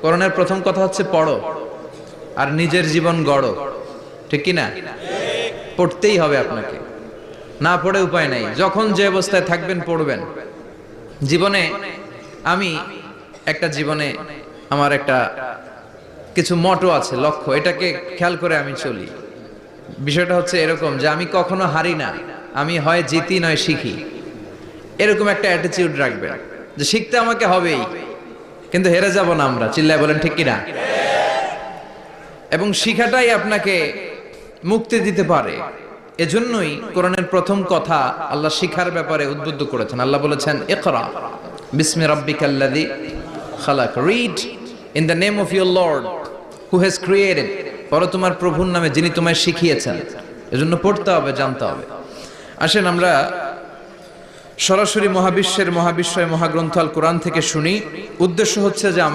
কোরআনের প্রথম কথা হচ্ছে পড়ো আর নিজের জীবন গড়ো, ঠিক কি না? পড়তেই হবে আপনাকে, না পড়ে উপায় নাই। যখন যে অবস্থায় থাকবেন পড়বেন। জীবনে আমি আমার একটা কিছু মটো আছে, লক্ষ্য, এটাকে খেয়াল করে আমি চলি। বিষয়টা হচ্ছে এরকম যে আমি কখনো হারি না, আমি হয় জিতি নয় শিখি, এরকম একটা অ্যাটিটিউড রাখবেন যে শিখতে আমাকে হবেই, কিন্তু হেরে যাব না আমরা। চিল্লায় বলেন ঠিক কিনা? এবং শিখাটাই আপনাকে মুক্তি দিতে পারে। এজন্যই কোরআনের প্রথম কথা আল্লাহ শিখার ব্যাপারে উদ্বুদ্ধ করেছেন। আল্লাহ বলেছেন ইকরা বিসমি রাব্বিকাল্লাযী খালাক, read in the name of your lord who has created, পড়ো তোমার প্রভুর নামে যিনি তোমায় শিখিয়েছেন। এজন্য পড়তে হবে, জানতে হবে। আসেন আমরা সরাসরি মহাবিশ্বের মহাবিশ্বয় মহাগ্রন্থ আল কোরআন থেকে শুনি। উদ্দেশ্য হচ্ছে যে আমরা